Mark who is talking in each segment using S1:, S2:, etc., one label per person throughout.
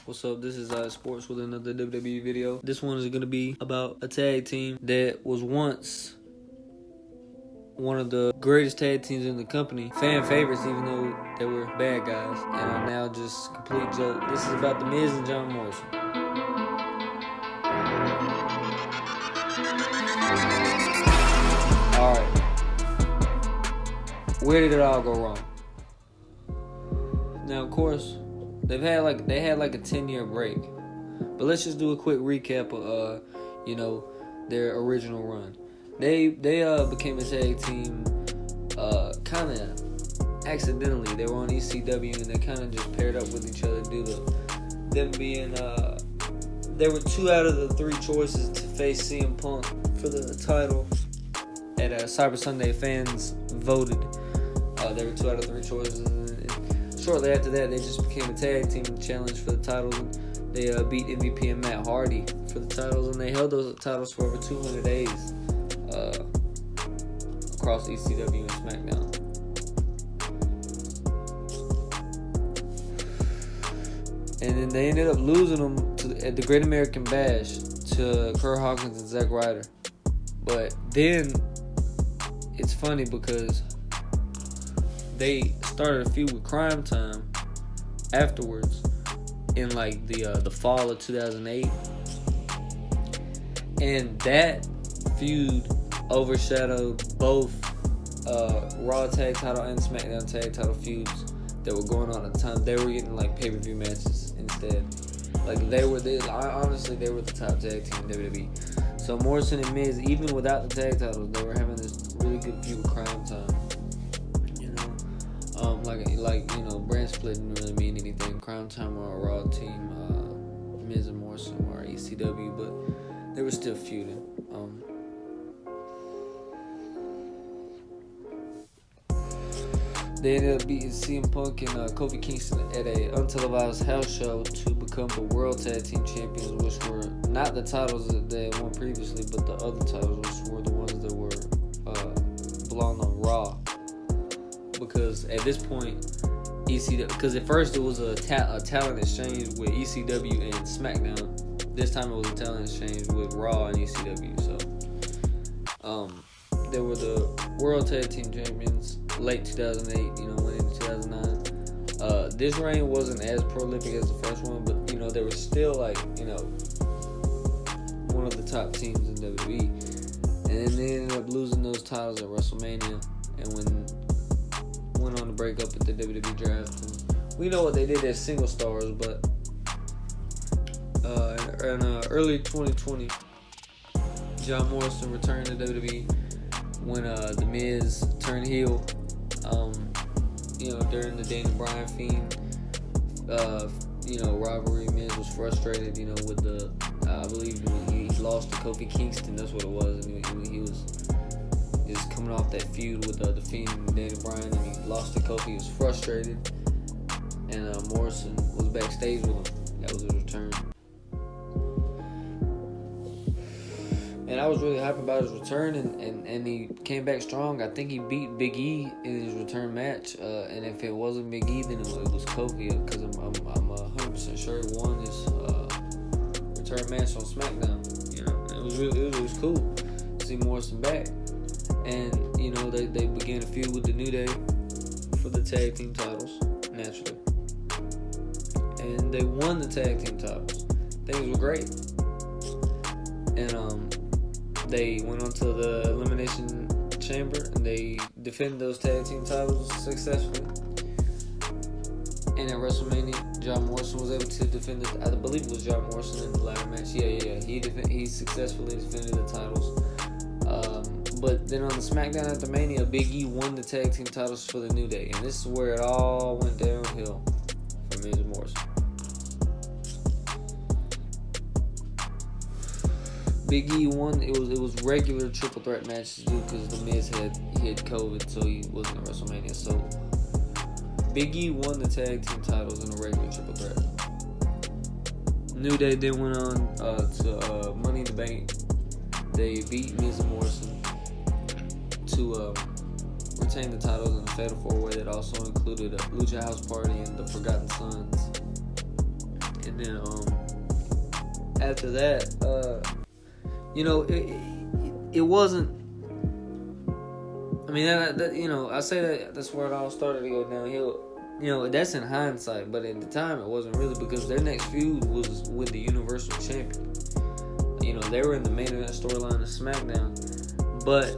S1: What's up? This is Sports with another WWE video. This one is going to be about a tag team that was once one of the greatest tag teams in the company. Fan favorites, even though they were bad guys, and are now just complete joke. This is about The Miz and John Morrison. Alright. Where did it all go wrong? Now, of course, they had like a 10-year break, but let's just do a quick recap of their original run. They became a tag team kind of accidentally. They were on ECW and they kind of just paired up with each other due to them being they were 2 out of the 3 choices to face CM Punk for the title at Cyber Sunday. Fans voted. They were 2 out of 3 choices. Shortly after that, they just became a tag team challenge for the titles. They beat MVP and Matt Hardy for the titles, and they held those titles for over 200 days across ECW and SmackDown. And then they ended up losing them at the Great American Bash to Kurt Hawkins and Zack Ryder. But then it's funny because they started a feud with Crime Time afterwards in like the fall of 2008, and that feud overshadowed both Raw tag title and SmackDown tag title feuds that were going on at the time. They were getting like pay-per-view matches instead. Like honestly they were the top tag team in WWE. So Morrison and Miz, even without the tag titles, they were having this really good feud with Crime Time. Brand split didn't really mean anything. Crime Time were a Raw team. Miz and Morrison were ECW, but they were still feuding. They ended up beating CM Punk and Kofi Kingston at a untelevised house show to become the World Tag Team Champions, which were not the titles that they had won previously, but the other titles, which were the ones that were belonged on Raw. Because at this point, ECW, because at first it was a talent exchange with ECW and SmackDown. This time it was a talent exchange with Raw and ECW. So, they were the World Tag Team Champions late 2008. Went into 2009. This reign wasn't as prolific as the first one, but they were still one of the top teams in WWE. And they ended up losing those titles at WrestleMania, and went on to break up at the WWE draft. And we know what they did as single stars, but in early 2020, John Morrison returned to WWE when The Miz turned heel. During the Daniel Bryan Fiend, rivalry, Miz was frustrated, with the, I believe he lost to Kofi Kingston. That's what it was. And he was just coming off that feud with the Fiend and Daniel Bryan, and he lost to Kofi. He was frustrated, and Morrison was backstage with him. That was his return, and I was really happy about his return, and he came back strong. I think he beat Big E in his return match, and if it wasn't Big E, then it was Kofi, because I'm 100% sure he won his return match on SmackDown. It was cool to see Morrison back. And, they began a feud with the New Day for the tag team titles, naturally. And they won the tag team titles. Things were great. And they went on to the Elimination Chamber, and they defended those tag team titles successfully. And at WrestleMania, John Morrison was able to defend it. I believe it was John Morrison in the ladder match. Yeah. He successfully defended the titles. But then on the SmackDown after Mania, Big E won the tag team titles for the New Day. And this is where it all went downhill for Miz and Morrison. Big E won. It was regular triple threat matches because The Miz had COVID, so he wasn't at WrestleMania. So Big E won the tag team titles in a regular triple threat. New Day then went on to Money in the Bank. They beat Miz and Morrison to retain the titles in a fatal 4-way that also included a Lucha House Party and the Forgotten Sons. And then after that, it wasn't. I mean, I say that's where it all started to go downhill. That's in hindsight, but at the time it wasn't really, because their next feud was with the Universal Champion. They were in the main event storyline of SmackDown, but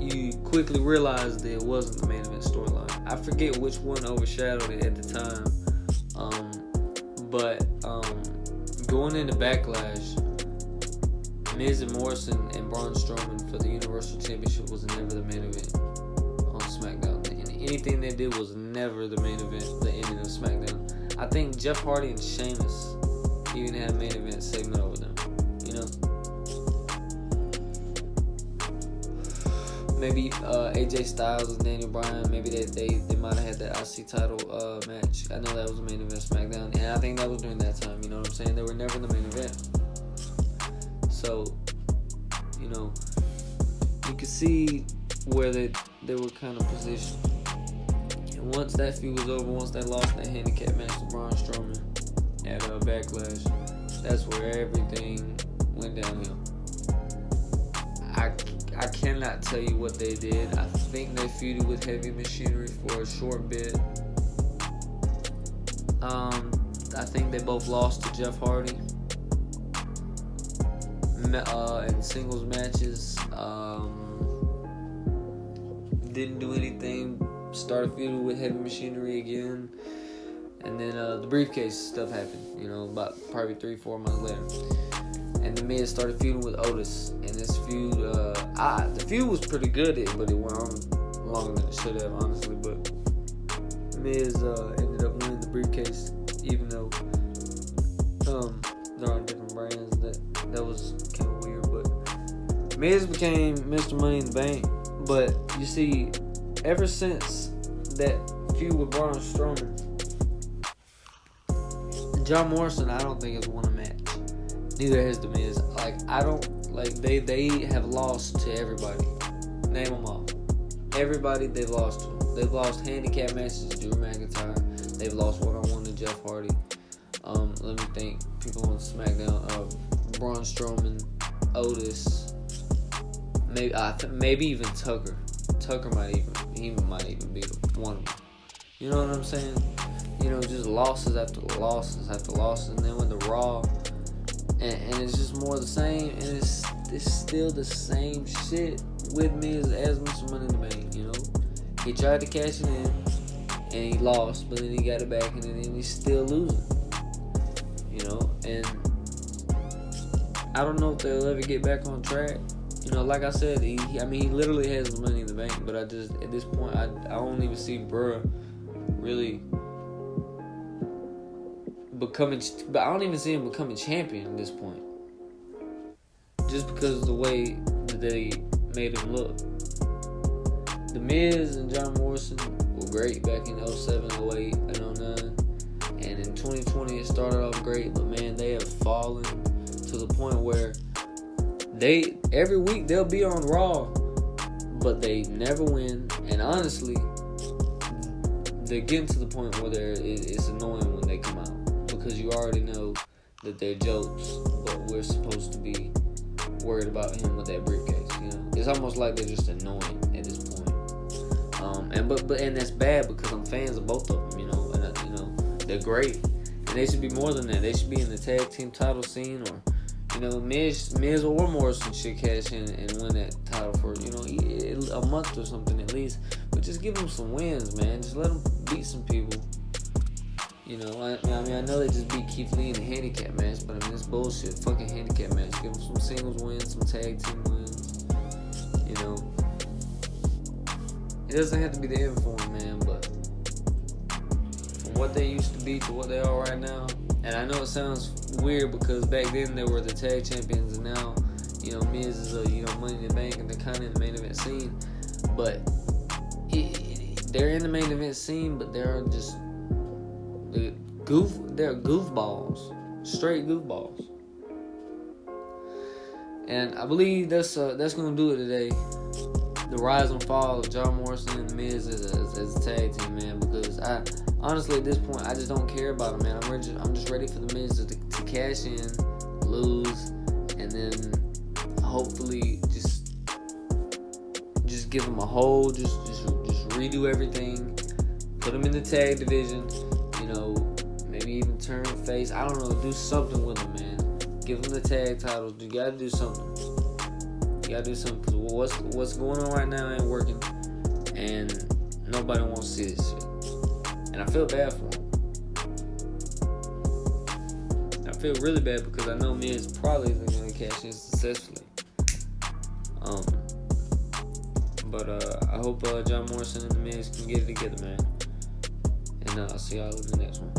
S1: you quickly realized that it wasn't the main event storyline. I forget which one overshadowed it at the time, but going into Backlash, Miz and Morrison and Braun Strowman for the Universal Championship was never the main event on SmackDown. And anything they did was never the main event, the ending of SmackDown. I think Jeff Hardy and Sheamus even had a main event segment over them. Maybe AJ Styles and Daniel Bryan, maybe they might have had that IC title match. I know that was the main event of SmackDown, and I think that was during that time. You know what I'm saying? They were never the main event. So, you could see where they were kind of positioned. And once that feud was over, once they lost that handicap match to Braun Strowman at Backlash, that's where everything went downhill. I cannot tell you what they did. I think they feuded with Heavy Machinery for a short bit. I think they both lost to Jeff Hardy in singles matches. Didn't do anything. Started feuding with Heavy Machinery again. And then the briefcase stuff happened, about probably 3-4 months later. And the Miz started feuding with Otis. And this feud, the feud was pretty good, but it went on longer than it should have, honestly. But Miz ended up winning the briefcase, even though they're on different brands. That was kind of weird. But Miz became Mr. Money in the Bank. But you see, ever since that feud with Braun Strowman, John Morrison, I don't think has won a match. Neither has The Miz. They have lost to everybody. Name them all. Everybody they've lost to. They've lost handicap matches to Drew McIntyre. They've lost one-on-one to Jeff Hardy. Let me think. People on SmackDown. Braun Strowman, Otis, maybe even Tucker. Tucker might even be one of them. You know what I'm saying? Just losses after losses after losses, and then went to Raw, and it's just more of the same, and it's still the same shit with me as Mr. Money in the Bank. He tried to cash it in, and he lost, but then he got it back, and then he's still losing. And I don't know if they'll ever get back on track. Like I said, he literally has the Money in the Bank, but at this point, I don't even see Bruh really becoming, but I don't even see him becoming champion at this point, just because of the way that they made him look. The Miz and John Morrison were great back in 07, 08, and 09, and in 2020 it started off great, but man, they have fallen to the point where every week they'll be on Raw, but they never win, and honestly, they're getting to the point where it's annoying when they come out, because you already know that they're jokes, but we're supposed to be worried about him with that briefcase. It's almost like they're just annoying at this point. And that's bad, because I'm fans of both of them. And they're great, and they should be more than that. They should be in the tag team title scene, or Miz or Morrison should cash in and win that title for a month or something at least. But just give them some wins, man. Just let them beat some people. I know they just beat Keith Lee in a handicap match, but it's bullshit. Fucking handicap match. Give them some singles wins, some tag team wins. It doesn't have to be the end for them, man, but from what they used to be to what they are right now, and I know it sounds weird because back then they were the tag champions, and now, Miz is Money in the Bank, and they're kind of in the main event scene, but they're in the main event scene, but they're just they're goofballs, straight goofballs. And I believe that's gonna do it today. The rise and fall of John Morrison and The Miz as a tag team, man, because honestly, at this point, I just don't care about him, man. I'm just ready for the Miz to cash in, lose, and then hopefully just give him a hold, just redo everything, put him in the tag division, maybe even turn face. I don't know, do something with him, man. Give him the tag titles. You gotta do something. You gotta do something, because what's going on right now ain't working, and nobody wants to see this shit. And I feel bad for him. I feel really bad because I know Miz probably isn't going to cash in successfully. But I hope John Morrison and the Miz can get it together, man. And I'll see y'all in the next one.